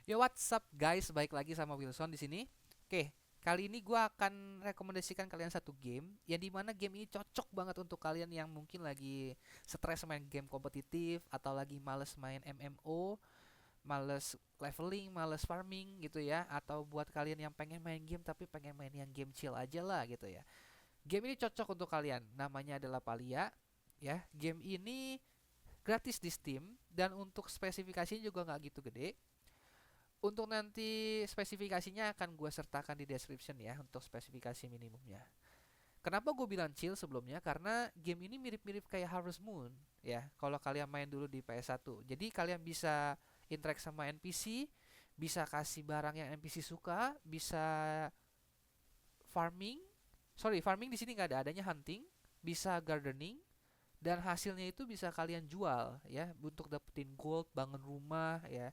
Yo, what's up guys? Baik lagi sama Wilson di sini. Oke, kali ini gua akan rekomendasikan kalian satu game yang dimana game ini cocok banget untuk kalian yang mungkin lagi stres main game kompetitif atau lagi males main MMO, males leveling, males farming gitu ya, atau buat kalian yang pengen main game tapi pengen main yang game chill aja lah gitu ya. Game ini cocok untuk kalian. Namanya adalah Palia ya. Game ini gratis di Steam dan untuk spesifikasinya juga nggak gitu gede. Untuk nanti spesifikasinya akan gue sertakan di description ya untuk spesifikasi minimumnya. Kenapa gue bilang chill sebelumnya? Karena game ini mirip-mirip kayak Harvest Moon ya. Kalau kalian main dulu di PS1. Jadi kalian bisa interact sama NPC, bisa kasih barang yang NPC suka, bisa farming. Sorry, farming di sini nggak ada, adanya hunting, bisa gardening, dan hasilnya itu bisa kalian jual ya untuk dapetin gold, bangun rumah ya.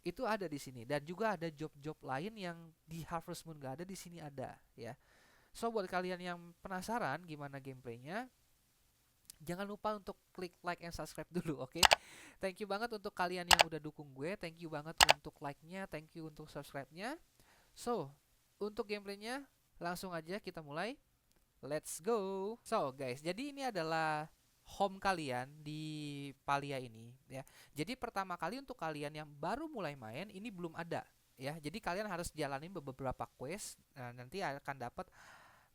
Itu ada di sini dan juga ada job-job lain yang di Harvest Moon gak ada di sini ada ya. So buat kalian yang penasaran gimana gameplaynya, jangan lupa untuk klik like and subscribe dulu, oke? Thank you banget untuk kalian yang udah dukung gue, thank you banget untuk like-nya, thank you untuk subscribe-nya. So untuk gameplaynya langsung aja kita mulai. Let's go. So guys, jadi ini adalah home kalian di Palia ini ya. Jadi pertama kali untuk kalian yang baru mulai main ini belum ada ya. Jadi kalian harus jalanin beberapa quest. Nah, nanti akan dapat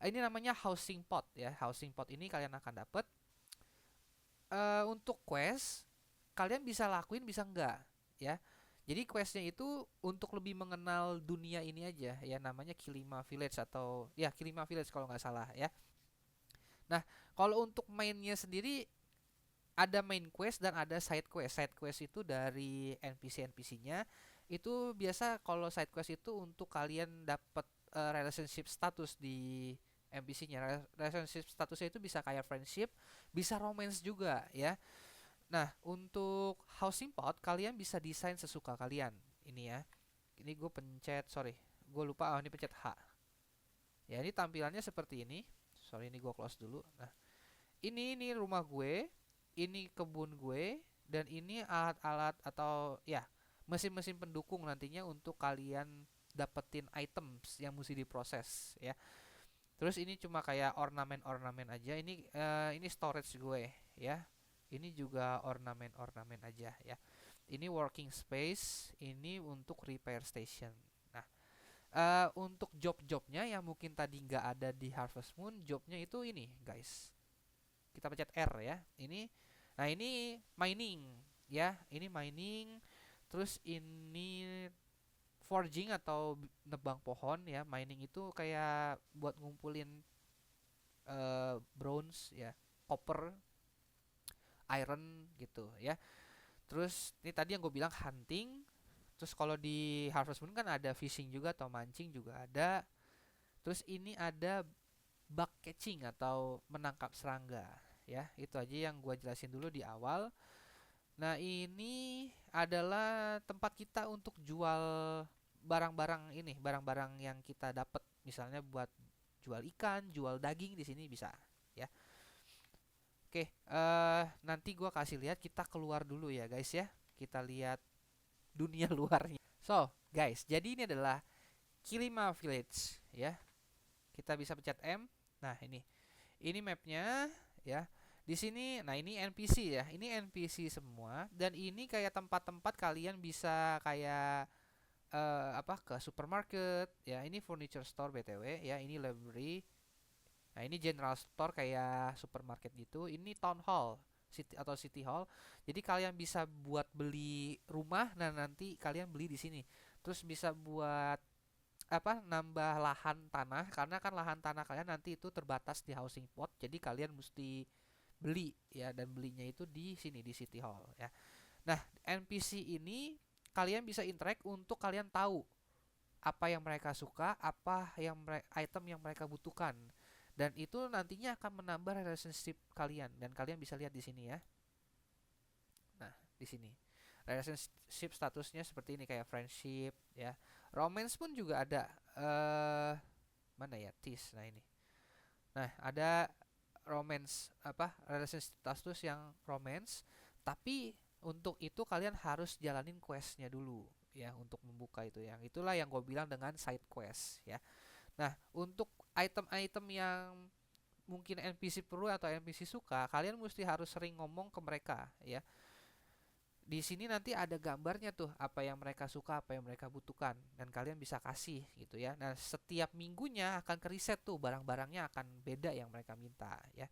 ini namanya housing pot ya. Housing pot ini kalian akan dapat untuk quest kalian bisa lakuin bisa enggak ya. Jadi questnya itu untuk lebih mengenal dunia ini aja ya, namanya Kilima Village atau ya Kilima Village kalau nggak salah ya. Nah, kalau untuk mainnya sendiri ada main quest dan ada side quest. Side quest itu dari NPC-NPC-nya. Itu biasa kalau side quest itu untuk kalian dapat relationship status di NPC-nya. Relationship statusnya itu bisa kayak friendship, bisa romance juga ya. Nah, untuk housing pot kalian bisa desain sesuka kalian. Ini ya. Ini gue pencet, sorry, gue lupa. Oh, ini pencet H. Ya, ini tampilannya seperti ini. Sorry, ini gue close dulu. Nah, ini rumah gue, ini kebun gue, dan ini alat-alat atau ya mesin-mesin pendukung nantinya untuk kalian dapetin items yang mesti diproses ya. Terus ini cuma kayak ornamen-ornamen aja. Ini storage gue ya. Ini juga ornamen-ornamen aja ya. Ini working space, ini untuk repair station. Nah, untuk job-jobnya yang mungkin tadi nggak ada di Harvest Moon, jobnya itu ini guys, kita pencet R ya. Ini mining ya, ini mining. Terus ini forging atau nebang pohon ya. Mining itu kayak buat ngumpulin bronze ya, copper, iron gitu ya. Terus ini tadi yang gue bilang hunting. Terus kalau di Harvest Moon kan ada fishing juga atau mancing juga ada. Terus ini ada bug catching atau menangkap serangga ya. Itu aja yang gue jelasin dulu di awal. Nah, ini adalah tempat kita untuk jual barang-barang ini, barang-barang yang kita dapat. Misalnya buat jual ikan, jual daging di sini bisa, ya. Oke, nanti gua kasih lihat, kita keluar dulu ya, guys ya. Kita lihat dunia luarnya. So, guys, jadi ini adalah Kilima Village, ya. Kita bisa pencet M. Nah, ini mapnya, ya. Di sini, nah ini NPC ya, ini NPC semua dan ini kayak tempat-tempat kalian bisa kayak ke supermarket ya. Ini furniture store BTW ya, ini library. Nah, ini general store kayak supermarket gitu. Ini town hall city atau city hall. Jadi kalian bisa buat beli rumah, nah nanti kalian beli di sini. Terus bisa buat nambah lahan tanah karena kan lahan tanah kalian nanti itu terbatas di housing plot. Jadi kalian mesti beli ya, dan belinya itu di sini di City Hall ya. Nah, NPC ini kalian bisa interact untuk kalian tahu apa yang mereka suka, apa yang item yang mereka butuhkan. Dan itu nantinya akan menambah relationship kalian dan kalian bisa lihat di sini ya. Nah, di sini. Relationship statusnya seperti ini kayak friendship ya. Romance pun juga ada mana ya? Tis. Nah, ini. Nah, ada romance relationship status yang romance, tapi untuk itu kalian harus jalanin questnya dulu ya untuk membuka itu. Yang itulah yang gue bilang dengan side quest ya. Nah, untuk item-item yang mungkin NPC perlu atau NPC suka, kalian mesti harus sering ngomong ke mereka ya. Di sini nanti ada gambarnya tuh, apa yang mereka suka, apa yang mereka butuhkan, dan kalian bisa kasih gitu ya. Nah, setiap minggunya akan ke reset tuh, barang-barangnya akan beda yang mereka minta ya.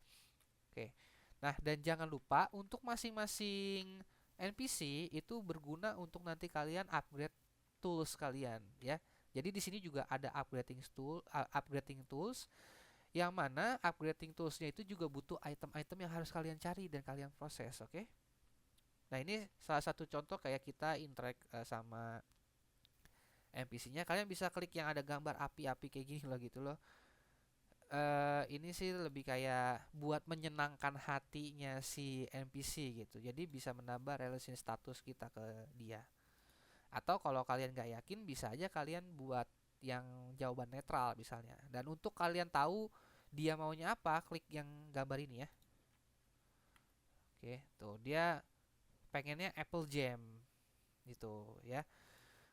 Oke. Nah, dan jangan lupa untuk masing-masing NPC itu berguna untuk nanti kalian upgrade tools kalian ya. Jadi di sini juga ada upgrading tools, yang mana upgrading toolsnya itu juga butuh item-item yang harus kalian cari dan kalian proses, oke? Nah, ini salah satu contoh kayak kita interact sama NPC-nya. Kalian bisa klik yang ada gambar api-api kayak gini loh gitu loh. Ini sih lebih kayak buat menyenangkan hatinya si NPC gitu. Jadi bisa menambah relation status kita ke dia. Atau kalau kalian gak yakin, bisa aja kalian buat yang jawaban netral misalnya. Dan untuk kalian tahu dia maunya apa, klik yang gambar ini ya. Oke, tuh dia pengennya apple jam gitu ya.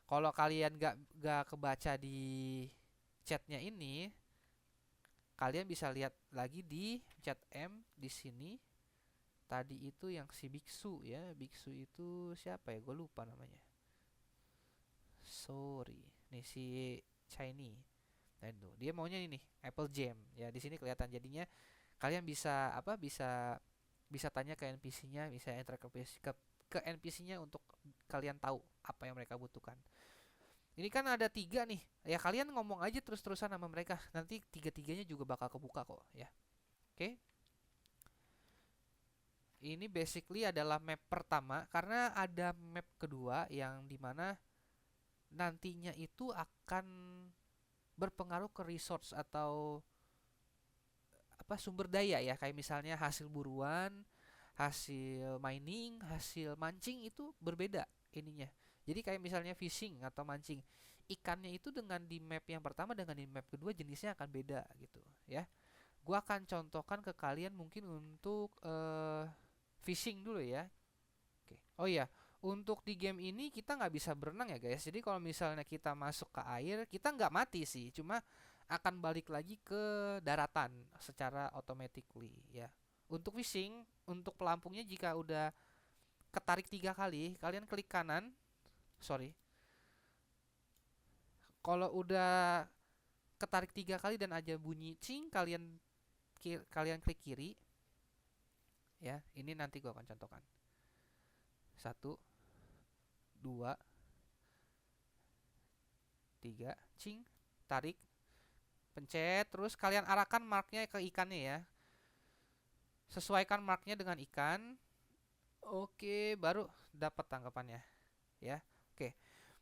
Kalau kalian gak kebaca di chatnya ini, kalian bisa lihat lagi di chat M di sini. Tadi itu yang si biksu ya, biksu itu siapa ya? Gue lupa namanya. Sorry, nih si Shiny. Nah itu dia maunya ini apple jam ya. Di sini kelihatan jadinya kalian bisa apa? Bisa tanya ke NPC-nya, bisa enter ke NPC-nya untuk kalian tahu apa yang mereka butuhkan. Ini kan ada 3 nih. Ya kalian ngomong aja terus-terusan sama mereka. Nanti tiga-tiganya juga bakal kebuka kok ya. Oke. Ini basically adalah map pertama, karena ada map kedua yang dimana nantinya itu akan berpengaruh ke resource atau apa sumber daya ya, kayak misalnya hasil buruan, hasil mining, hasil mancing itu berbeda ininya. Jadi kayak misalnya fishing atau mancing, ikannya itu dengan di map yang pertama dengan di map kedua jenisnya akan beda gitu ya. Gua akan contohkan ke kalian mungkin untuk fishing dulu ya. Oke. Oh iya, untuk di game ini kita nggak bisa berenang ya guys. Jadi kalau misalnya kita masuk ke air, kita nggak mati sih, cuma akan balik lagi ke daratan secara automatically ya. Untuk fishing, untuk pelampungnya jika udah ketarik 3 kali, kalian klik kanan. Sorry. Kalau udah ketarik 3 kali dan aja bunyi cing, kalian klik kiri. Ya, ini nanti gua akan contohkan. 1, 2, 3, cing, tarik, pencet, terus kalian arahkan marknya ke ikannya ya. Sesuaikan marknya dengan ikan. Oke, baru dapat tangkapannya ya. Oke.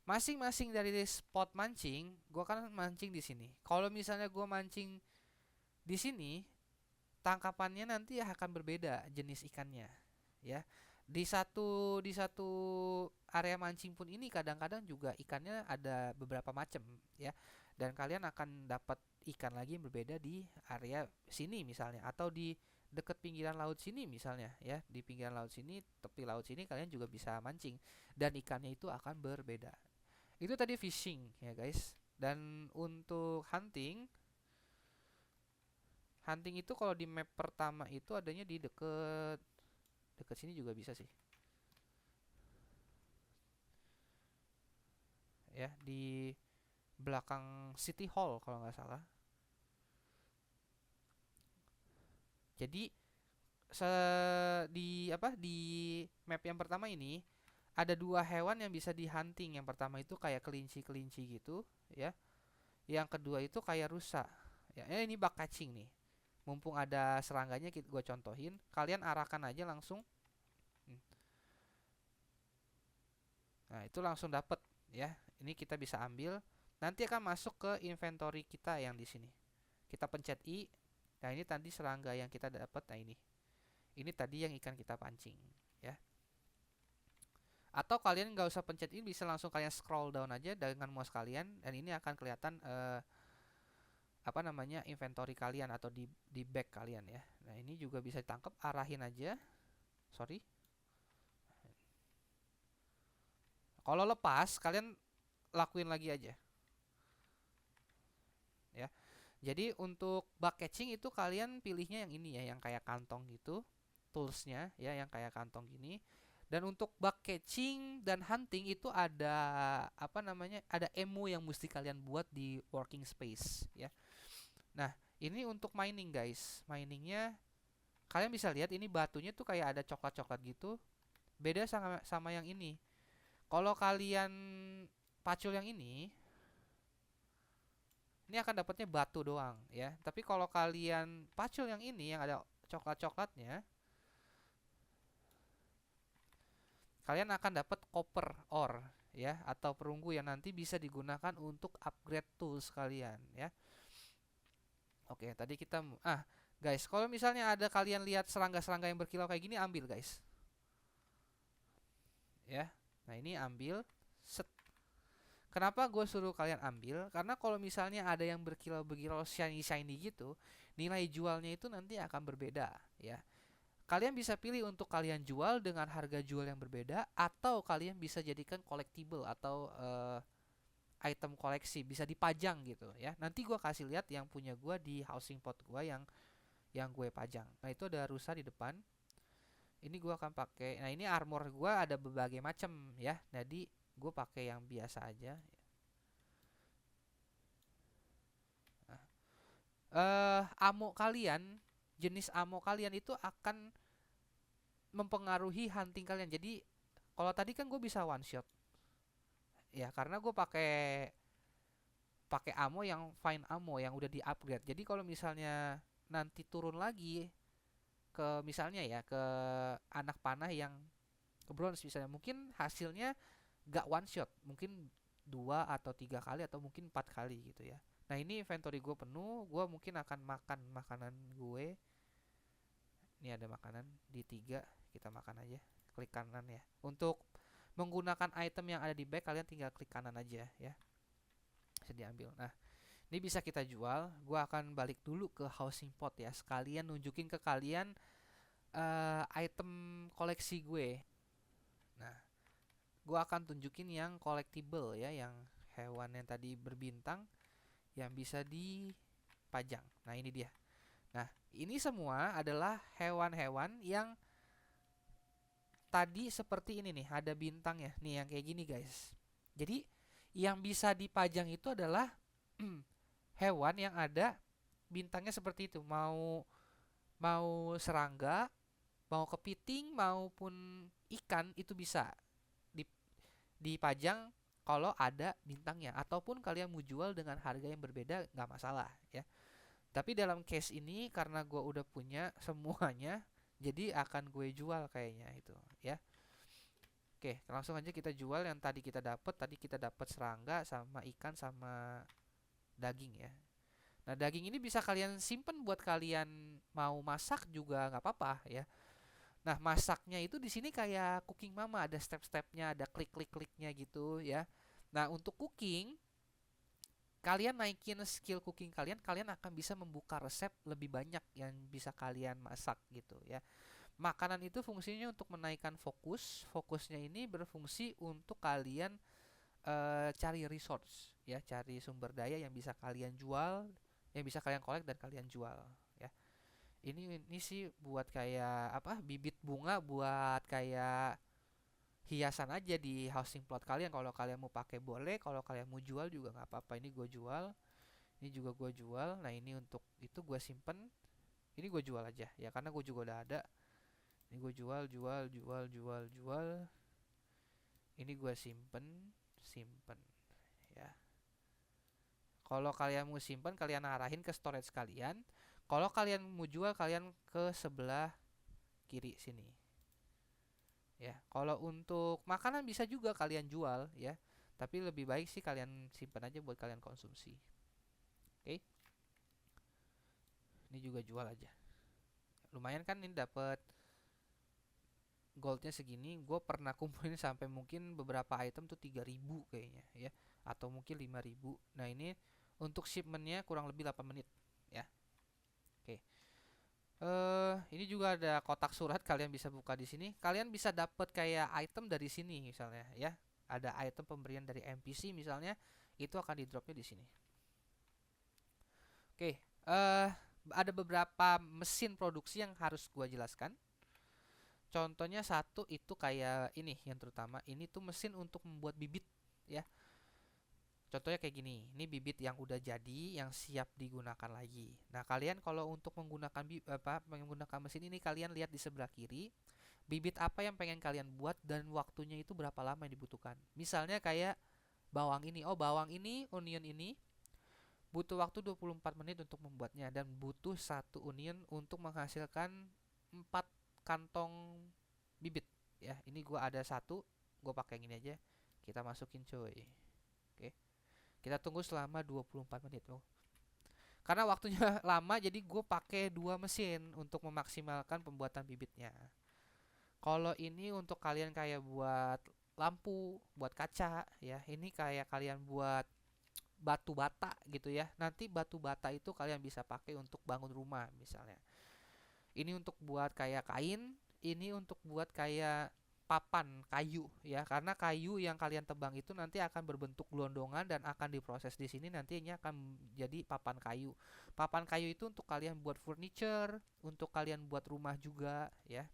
Masing-masing dari spot mancing, gua kan mancing di sini. Kalau misalnya gua mancing di sini, tangkapannya nanti akan berbeda jenis ikannya ya. Di satu area mancing pun ini kadang-kadang juga ikannya ada beberapa macam ya. Dan kalian akan dapat ikan lagi yang berbeda di area sini misalnya, atau di dekat pinggiran laut sini misalnya ya. Di pinggiran laut sini, tepi laut sini kalian juga bisa mancing dan ikannya itu akan berbeda. Itu tadi fishing ya guys. Dan untuk hunting, hunting itu kalau di map pertama itu adanya di deket deket sini juga bisa sih. Ya, di belakang City Hall kalau nggak salah. Jadi di map yang pertama ini ada 2 hewan yang bisa di hunting. Yang pertama itu kayak kelinci-kelinci gitu ya. Yang kedua itu kayak rusa. Ya, ini bug catching nih. Mumpung ada serangganya, gue contohin. Kalian arahkan aja langsung. Nah, itu langsung dapet ya. Ini kita bisa ambil. Nanti akan masuk ke inventory kita yang di sini. Kita pencet I. Nah, ini tadi serangga yang kita dapat. Nah, ini. Ini tadi yang ikan kita pancing ya. Atau kalian nggak usah pencet ini, bisa langsung kalian scroll down aja dengan mouse kalian dan ini akan kelihatan apa namanya inventory kalian atau di bag kalian ya. Nah, ini juga bisa ditangkap, arahin aja. Sorry. Kalau lepas kalian lakuin lagi aja ya. Jadi untuk bug catching itu kalian pilihnya yang ini ya, yang kayak kantong gitu, toolsnya ya, yang kayak kantong gini. Dan untuk bug catching dan hunting itu ada apa namanya, ada emo yang mesti kalian buat di working space ya. Nah ini untuk mining guys, miningnya kalian bisa lihat ini batunya tuh kayak ada coklat-coklat gitu. Beda sama yang ini. Kalau kalian pacul yang ini akan dapatnya batu doang ya. Tapi kalau kalian pacul yang ini yang ada coklat-coklatnya, kalian akan dapat copper ore ya, atau perunggu yang nanti bisa digunakan untuk upgrade tools kalian ya. Oke, tadi kita guys, kalau misalnya ada kalian lihat serangga-serangga yang berkilau kayak gini, ambil guys. Ya. Nah, ini ambil. Set. Kenapa gue suruh kalian ambil? Karena kalau misalnya ada yang berkilau-berkilau shiny-shiny gitu, nilai jualnya itu nanti akan berbeda ya. Kalian bisa pilih untuk kalian jual dengan harga jual yang berbeda, atau kalian bisa jadikan collectible atau item koleksi, bisa dipajang gitu ya. Nanti gue kasih lihat yang punya gue di housing pot gue yang gue pajang. Nah itu ada rusa di depan. Ini gue akan pakai. Nah ini armor gue ada berbagai macam ya. Jadi gue pakai yang biasa aja. Nah, ammo kalian, jenis ammo kalian itu akan mempengaruhi hunting kalian. Jadi kalau tadi kan gue bisa one shot ya, karena gue pakai pakai ammo yang fine ammo yang udah di upgrade. Jadi kalau misalnya nanti turun lagi ke misalnya ya ke anak panah yang ke bronze misalnya, mungkin hasilnya gak one shot, mungkin 2 atau 3 kali atau mungkin 4 kali gitu ya. Nah ini inventory gue penuh, gue mungkin akan makan makanan gue. Ini ada makanan di 3, kita makan aja. Klik kanan ya. Untuk menggunakan item yang ada di bag kalian tinggal klik kanan aja ya. Bisa diambil. Nah ini bisa kita jual. Gue akan balik dulu ke housing pot ya, sekalian nunjukin ke kalian item koleksi gue. Nah gue akan tunjukin yang collectible ya, yang hewan yang tadi berbintang yang bisa dipajang. Nah ini dia. Nah ini semua adalah hewan-hewan yang tadi seperti ini nih, ada bintang ya, nih yang kayak gini guys. Jadi yang bisa dipajang itu adalah hewan yang ada bintangnya seperti itu. Mau mau serangga, mau kepiting maupun ikan itu bisa dipajang kalau ada bintangnya, ataupun kalian mau jual dengan harga yang berbeda nggak masalah ya. Tapi dalam case ini karena gue udah punya semuanya, jadi akan gue jual kayaknya itu ya. Oke, langsung aja kita jual yang tadi kita dapat. Tadi kita dapat serangga sama ikan sama daging ya. Nah daging ini bisa kalian simpen buat kalian mau masak juga nggak apa-apa ya. Nah masaknya itu di sini kayak cooking mama, ada step-stepnya, ada klik-klik-kliknya gitu ya. Nah untuk cooking, kalian naikin skill cooking kalian, kalian akan bisa membuka resep lebih banyak yang bisa kalian masak gitu ya. Makanan itu fungsinya untuk menaikkan fokus. Fokusnya ini berfungsi untuk kalian cari resource ya, cari sumber daya yang bisa kalian jual, yang bisa kalian collect dan kalian jual ya. Ini sih buat kayak apa? Bibit bunga buat kayak hiasan aja di housing plot kalian. Kalau kalian mau pakai boleh, kalau kalian mau jual juga nggak apa-apa. Ini gue jual, ini juga gue jual. Nah ini untuk itu gue simpen, ini gue jual aja ya karena gue juga udah ada. Ini gue jual, jual, jual, jual, jual. Ini gue simpen, simpen ya. Kalau kalian mau simpen, kalian arahin ke storage kalian. Kalau kalian mau jual, kalian ke sebelah kiri sini. Ya, kalau untuk makanan bisa juga kalian jual ya. Tapi lebih baik sih kalian simpan aja buat kalian konsumsi. Oke. Ini juga jual aja. Lumayan kan ini dapat goldnya segini. Gue pernah kumpulin sampai mungkin beberapa item tuh 3.000 kayaknya ya, atau mungkin 5.000. Nah ini untuk shipmentnya kurang lebih 8 menit ya. Oke. Ini juga ada kotak surat, kalian bisa buka di sini. Kalian bisa dapat kayak item dari sini misalnya ya. ada item pemberian dari NPC misalnya, itu akan di dropnya di sini. Oke, ada beberapa mesin produksi yang harus gua jelaskan. Contohnya satu itu kayak ini, yang terutama ini tuh mesin untuk membuat bibit ya. Contohnya kayak gini, ini bibit yang udah jadi, yang siap digunakan lagi. Nah, kalian kalau untuk menggunakan mesin ini, kalian lihat di sebelah kiri, bibit apa yang pengen kalian buat dan waktunya itu berapa lama yang dibutuhkan. Misalnya kayak bawang ini, bawang ini, onion ini butuh waktu 24 menit untuk membuatnya dan butuh satu onion untuk menghasilkan 4 kantong bibit ya. Ini gua ada satu, gua pakai yang ini aja. Kita masukin coy. Oke. Kita tunggu selama 24 menit loh. Karena waktunya lama jadi gue pakai dua mesin untuk memaksimalkan pembuatan bibitnya. Kalau ini untuk kalian kayak buat lampu, buat kaca ya. Ini kayak kalian buat batu bata gitu ya. Nanti batu bata itu kalian bisa pakai untuk bangun rumah misalnya. Ini untuk buat kayak kain, ini untuk buat kayak papan kayu ya, karena kayu yang kalian tebang itu nanti akan berbentuk gelondongan dan akan diproses di sini, nantinya akan jadi papan kayu. Papan kayu itu untuk kalian buat furniture, untuk kalian buat rumah juga ya.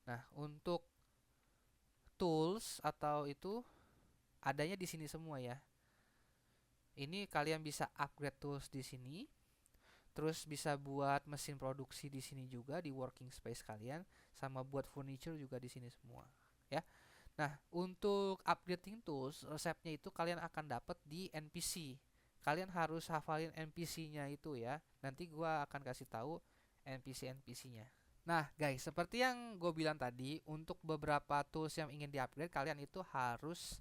Nah, untuk tools atau itu adanya di sini semua ya. Ini kalian bisa upgrade tools di sini. Terus bisa buat mesin produksi di sini juga di working space kalian, sama buat furniture juga di sini semua, ya. Nah, untuk upgrading tools, resepnya itu kalian akan dapat di NPC. Kalian harus hafalin NPC-nya itu ya. Nanti gua akan kasih tahu NPC-NPC-nya. Nah, guys, seperti yang gue bilang tadi, untuk beberapa tools yang ingin di-upgrade, kalian itu harus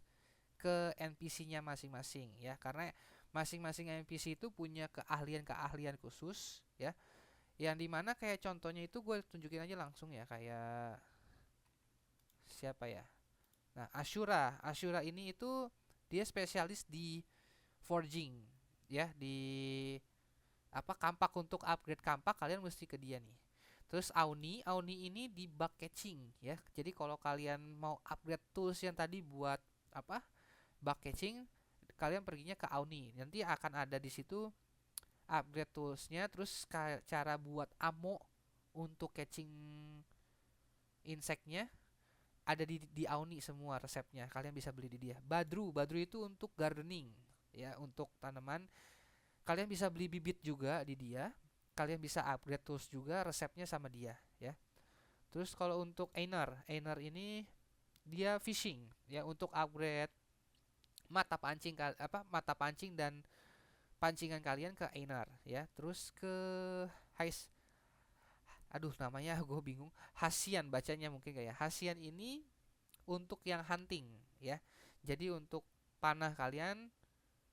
ke NPC-nya masing-masing ya, karena masing-masing NPC itu punya keahlian-keahlian khusus ya, yang dimana kayak contohnya itu gue tunjukin aja langsung ya, kayak siapa ya. Nah, Ashura ini itu dia spesialis di forging ya, di kampak. Untuk upgrade kampak kalian mesti ke dia nih. Terus Auni ini di bug catching ya. Jadi kalau kalian mau upgrade tools yang tadi buat bug catching, kalian perginya ke Auni. Nanti akan ada di situ upgrade toolsnya, terus cara buat ammo untuk catching inseknya ada di Auni semua resepnya. Kalian bisa beli di dia. Badru itu untuk gardening ya, untuk tanaman. Kalian bisa beli bibit juga di dia. Kalian bisa upgrade tools juga, resepnya sama dia ya. Terus kalau untuk Einar ini dia fishing ya, untuk upgrade mata pancing dan pancingan kalian ke Einar ya. Terus ke Hais, aduh namanya gue bingung, Hasian bacanya mungkin kayak Hasian ini untuk yang hunting ya. Jadi untuk panah kalian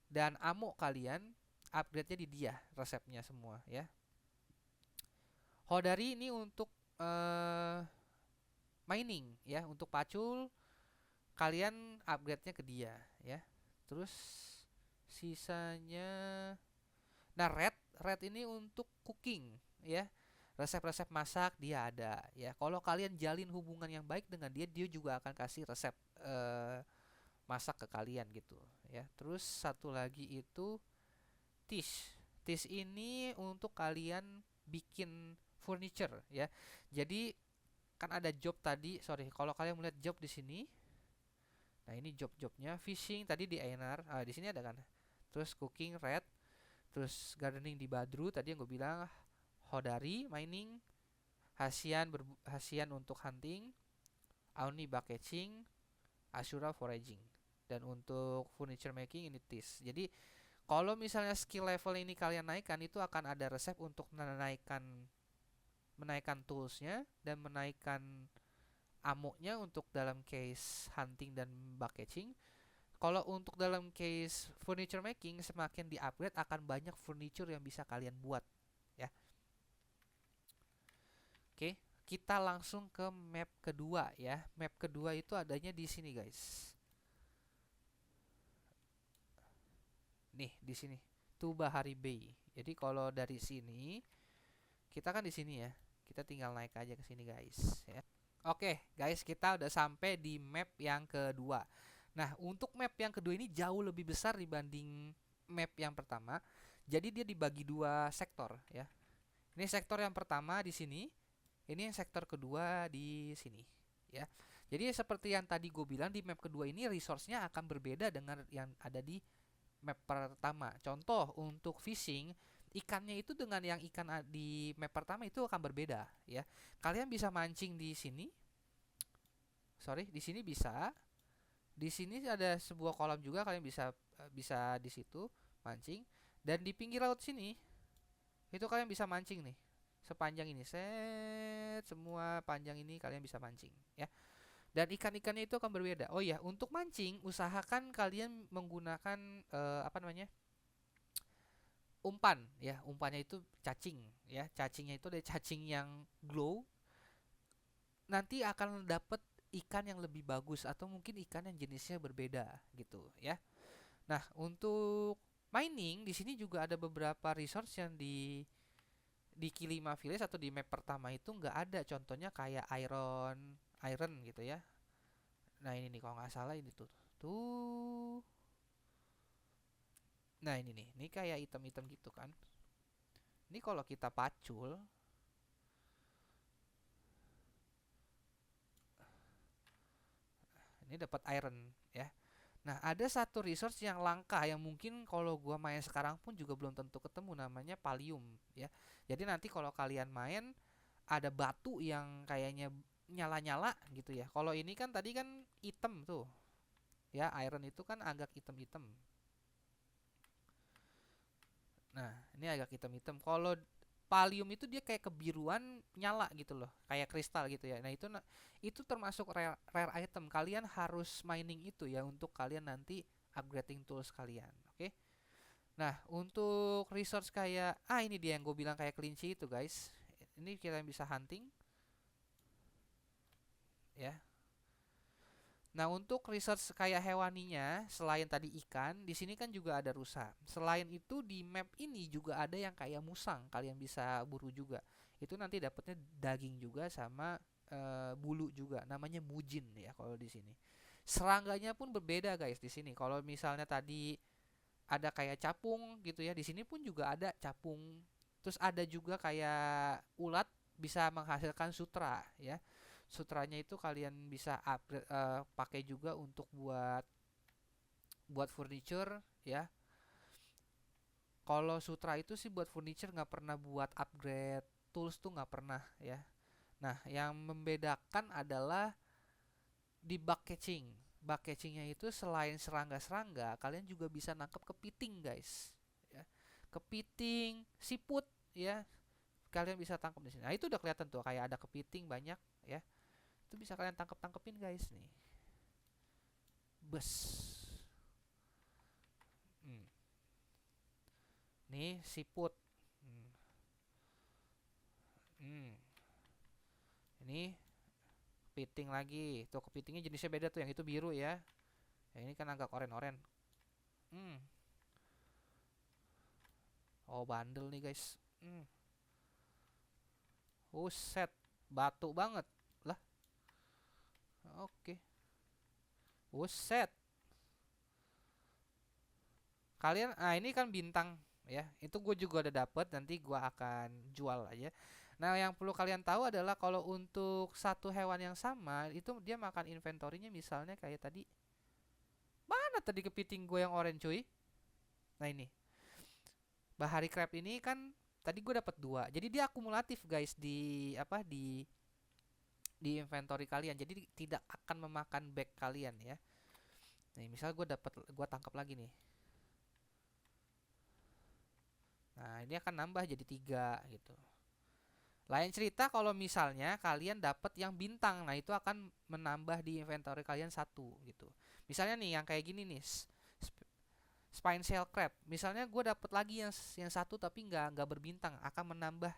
dan ammo kalian upgrade-nya di dia, resepnya semua ya. Hodari ini untuk mining ya, untuk pacul kalian upgrade-nya ke dia ya. Terus sisanya, nah red ini untuk cooking ya. Resep-resep masak dia ada ya. Kalau kalian jalin hubungan yang baik dengan dia, dia juga akan kasih resep masak ke kalian gitu ya. Terus satu lagi itu Tish. Tish ini untuk kalian bikin furniture ya. Jadi kan ada job tadi, sorry, kalau kalian melihat job di sini. Nah, ini job-jobnya. Fishing tadi di Einar, di sini ada kan. Terus cooking red, terus gardening di Badru tadi yang gue bilang. Hodari mining, Hasian untuk hunting, Auni bug catching, Ashura foraging. Dan untuk furniture making ini Tis. Jadi kalau misalnya skill level ini kalian naikkan, itu akan ada resep untuk menaikkan toolsnya dan menaikkan ammo-nya untuk dalam case hunting dan bug catching. Kalau untuk dalam case furniture making, semakin di upgrade akan banyak furniture yang bisa kalian buat ya. Oke, kita langsung ke map kedua ya. Map kedua itu adanya di sini guys. Nih di sini, Tubahari Bay. Jadi kalau dari sini, kita kan di sini ya. Kita tinggal naik aja ke sini guys ya. Oke, guys, kita udah sampai di map yang kedua. Nah, untuk map yang kedua ini jauh lebih besar dibanding map yang pertama. Jadi dia dibagi dua sektor ya. Ini sektor yang pertama di sini, ini yang sektor kedua di sini ya. Jadi seperti yang tadi gue bilang, di map kedua ini resource-nya akan berbeda dengan yang ada di map pertama. Contoh untuk fishing, ikannya itu dengan yang ikan di map pertama itu akan berbeda ya. Kalian bisa mancing di sini. Sorry, di sini bisa. Di sini ada sebuah kolam juga, kalian bisa bisa di situ mancing. Dan di pinggir laut sini itu kalian bisa mancing nih. Sepanjang ini, set semua panjang ini kalian bisa mancing ya. Dan ikan-ikannya itu akan berbeda. Oh iya, untuk mancing usahakan kalian menggunakan apa namanya? Umpan ya. Umpannya itu cacing ya. Cacingnya itu ada cacing yang glow. Nanti akan dapat ikan yang lebih bagus atau mungkin ikan yang jenisnya berbeda gitu ya. Nah, untuk mining di sini juga ada beberapa resource yang di Kilima Village atau di map pertama itu nggak ada. Contohnya kayak iron, iron gitu ya. Nah, ini nih kalau nggak salah ini tuh. Tuh. Nah, ini nih. Ini kayak item-item gitu kan. Ini kalau kita pacul, ini dapat iron ya. Nah, ada satu resource yang langka yang mungkin kalau gua main sekarang pun juga belum tentu ketemu, namanya pallium ya. Jadi nanti kalau kalian main ada batu yang kayaknya nyala-nyala gitu ya. Kalau ini kan tadi kan hitam tuh. Ya, iron itu kan agak hitam-hitam. Nah, ini agak hitam-hitam. Kalau pallium itu dia kayak kebiruan nyala gitu loh, kayak kristal gitu ya. Nah, itu termasuk rare item. Kalian harus mining itu ya untuk kalian nanti upgrading tools kalian. Oke. Nah, untuk resource kayak ini dia yang gue bilang kayak kelinci itu, guys. Ini kita bisa hunting ya. Nah, untuk research kayak hewaninya, selain tadi ikan, di sini kan juga ada rusa. Selain itu di map ini juga ada yang kayak musang, kalian bisa buru juga. Itu nanti dapatnya daging juga sama bulu juga, namanya mujin ya kalau di sini. Serangganya pun berbeda guys di sini. Kalau misalnya tadi ada kayak capung gitu ya, di sini pun juga ada capung. Terus ada juga kayak ulat bisa menghasilkan sutra ya. Sutranya itu kalian bisa upgrade, pakai juga untuk buat furniture ya. Kalau sutra itu sih buat furniture, nggak pernah buat upgrade tools tuh nggak pernah ya. Nah, yang membedakan adalah di bug catching. Bug catchingnya itu selain serangga-serangga, kalian juga bisa nangkep kepiting guys. Ya. Kepiting, siput ya, kalian bisa tangkap di sini. Nah, itu udah kelihatan tuh kayak ada kepiting banyak ya. Itu bisa kalian tangkep-tangkepin guys nih. Bes. Hmm. Nih siput. Hmm. Hmm. Ini kepiting lagi. Tuh kepitingnya jenisnya beda tuh. Yang itu biru ya. Yang ini kan agak oren-oren. Hmm. Oh bandel nih guys. Hmm. Set. Batu banget. Lah. Oke. Set. Kalian, ini kan bintang ya. Itu gue juga udah dapet. Nanti gue akan jual aja. Nah, yang perlu kalian tahu adalah kalau untuk satu hewan yang sama, itu dia makan inventorinya misalnya kayak tadi. Mana tadi kepiting gue yang orange cuy? Nah ini, bahari crab ini kan tadi gue dapat dua. Jadi dia akumulatif guys di apa di inventory kalian. Jadi tidak akan memakan back kalian ya. Nih, misal gue tangkap lagi nih. Nah, ini akan nambah jadi tiga gitu. Lain cerita kalau misalnya kalian dapat yang bintang, nah itu akan menambah di inventory kalian satu gitu. Misalnya nih yang kayak gini nih, spine shell crab. Misalnya gue dapat lagi yang satu tapi nggak berbintang, akan menambah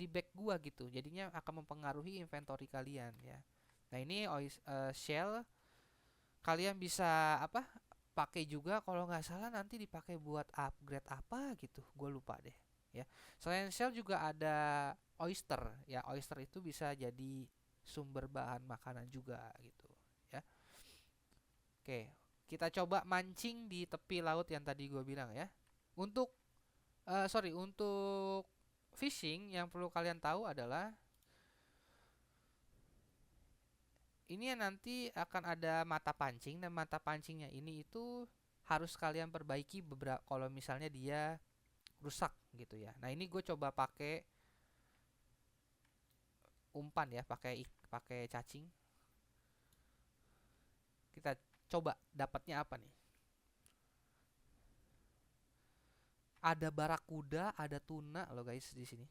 di back gua gitu. Jadinya akan mempengaruhi inventory kalian ya. Nah ini shell kalian bisa apa? Pakai juga kalau nggak salah nanti dipakai buat upgrade apa gitu. Gue lupa deh ya. Selain shell juga ada oyster ya. Oyster itu bisa jadi sumber bahan makanan juga gitu ya. Oke, kita coba mancing di tepi laut yang tadi gue bilang ya. Untuk untuk fishing yang perlu kalian tahu adalah ini nanti akan ada mata pancing, dan mata pancingnya ini itu harus kalian perbaiki beberapa kalau misalnya dia rusak gitu ya. Nah, ini gue coba pakai umpan ya, pakai cacing. Kita coba dapatnya apa nih? Ada barakuda, ada tuna loh guys di sini.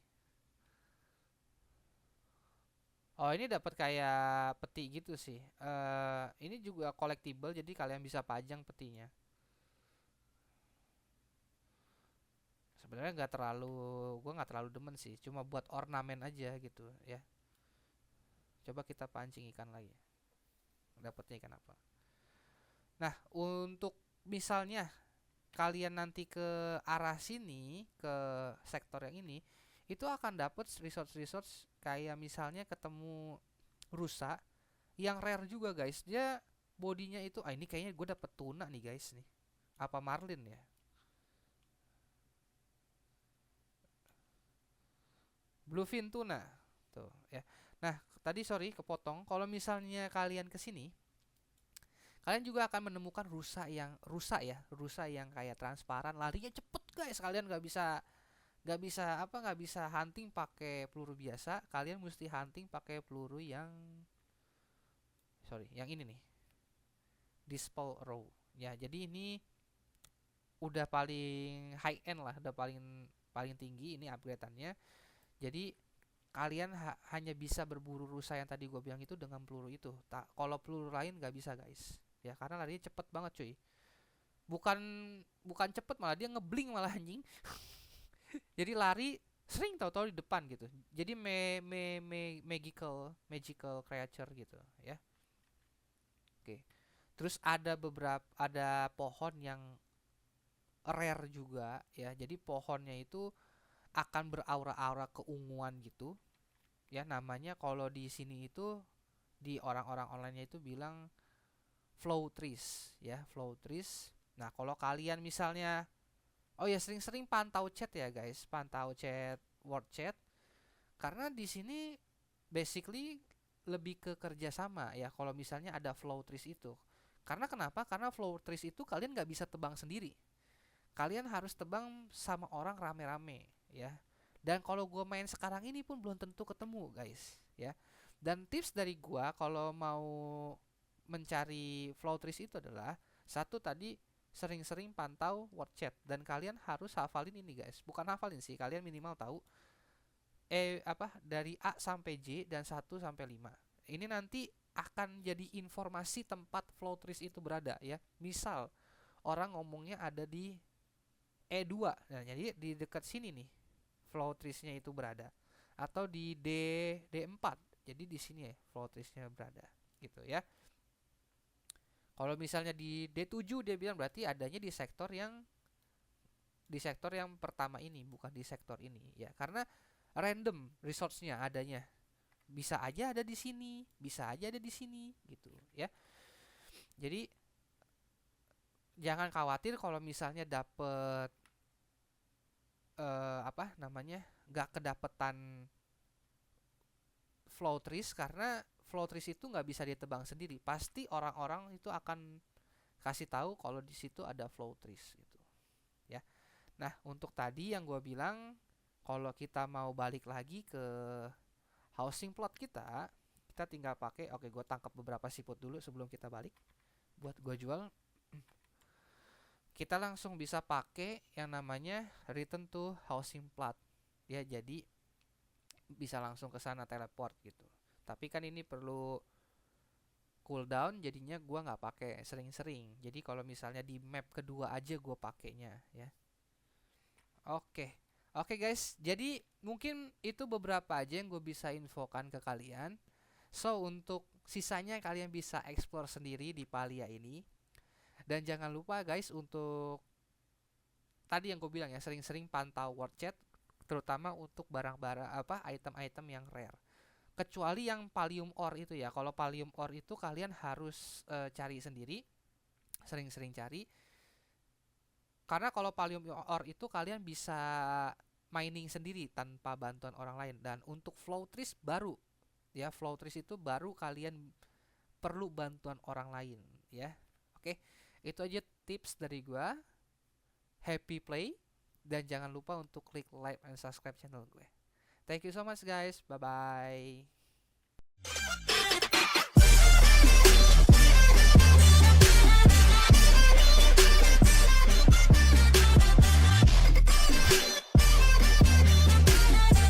Oh, ini dapat kayak peti gitu sih. Ini juga collectible, jadi kalian bisa pajang petinya. Sebenarnya gue nggak terlalu demen sih, cuma buat ornamen aja gitu ya. Coba kita pancing ikan lagi. Dapatnya ikan apa? Nah, untuk misalnya kalian nanti ke arah sini, ke sektor yang ini, itu akan dapat resource-resource kayak misalnya ketemu rusa yang rare juga guys. Dia bodinya itu, ini kayaknya gue dapet tuna nih guys nih. Apa marlin ya? Bluefin tuna. Tuh ya. Nah, tadi sorry kepotong. Kalau misalnya kalian ke sini, kalian juga akan menemukan rusa yang kayak transparan, larinya cepet guys. Kalian nggak bisa hunting pakai peluru biasa. Kalian mesti hunting pakai peluru yang yang ini nih, Dispel Row. Ya, jadi ini udah paling high end lah, udah paling paling tinggi ini upgradeannya. Jadi kalian hanya bisa berburu rusa yang tadi gue bilang itu dengan peluru itu. Kalau peluru lain nggak bisa guys. Ya karena larinya cepet banget cuy. Bukan bukan cepet, malah dia ngebling malah anjing. Jadi lari sering tahu-tahu di depan gitu. Jadi magical creature gitu ya. Oke. Terus ada pohon yang rare juga ya. Jadi pohonnya itu akan beraura-aura keunguan gitu. Ya namanya kalau di sini itu di orang-orang online-nya itu bilang flow trees ya, flow trees. Nah, kalau kalian misalnya sering-sering pantau chat ya guys, pantau chat word chat, karena di sini basically lebih ke kerjasama ya kalau misalnya ada flow trees itu. Karena kenapa? Karena flow trees itu kalian nggak bisa tebang sendiri, kalian harus tebang sama orang rame-rame ya. Dan kalau gue main sekarang ini pun belum tentu ketemu guys ya. Dan tips dari gue kalau mau mencari flow trees itu adalah satu tadi, sering-sering pantau word chat, dan kalian harus hafalin ini guys. Bukan hafalin sih, kalian minimal tahu dari A sampai J dan 1 sampai 5. Ini nanti akan jadi informasi tempat flow trees itu berada ya. Misal orang ngomongnya ada di E2. Nah, jadi di dekat sini nih flow trees-nya itu berada. Atau di D4. Jadi di sini ya flow trees-nya berada gitu ya. Kalau misalnya di D7 dia bilang berarti adanya di sektor yang pertama ini, bukan di sektor ini ya. Karena random resource-nya adanya. Bisa aja ada di sini, bisa aja ada di sini gitu ya. Jadi jangan khawatir kalau misalnya dapet nggak kedapetan flow trees, karena flow trees itu nggak bisa ditebang sendiri. Pasti orang-orang itu akan kasih tahu kalau di situ ada flow trees gitu ya. Nah, untuk tadi yang gue bilang, kalau kita mau balik lagi ke housing plot kita tinggal pakai, oke, gue tangkap beberapa siput dulu sebelum kita balik buat gue jual. Kita langsung bisa pakai yang namanya return to housing plot ya. Jadi bisa langsung ke sana teleport gitu. Tapi kan ini perlu cooldown, jadinya gua nggak pakai sering-sering. Jadi kalau misalnya di map kedua aja gua pakainya ya. Oke. Oke guys, jadi mungkin itu beberapa aja yang gue bisa infokan ke kalian. So untuk sisanya kalian bisa explore sendiri di Palia ini. Dan jangan lupa guys, untuk tadi yang gue bilang ya, sering-sering pantau word chat, terutama untuk barang-barang item-item yang rare. kecuali yang Pallium Ore itu ya. Kalau Pallium Ore itu kalian harus cari sendiri, sering-sering cari. Karena kalau Pallium Ore itu kalian bisa mining sendiri tanpa bantuan orang lain. Dan untuk Flow Trees baru ya, Flow Trees itu baru kalian perlu bantuan orang lain ya. Oke, itu aja tips dari gua. Happy play dan jangan lupa untuk klik like and subscribe channel gue. Thank you so much guys. Bye bye.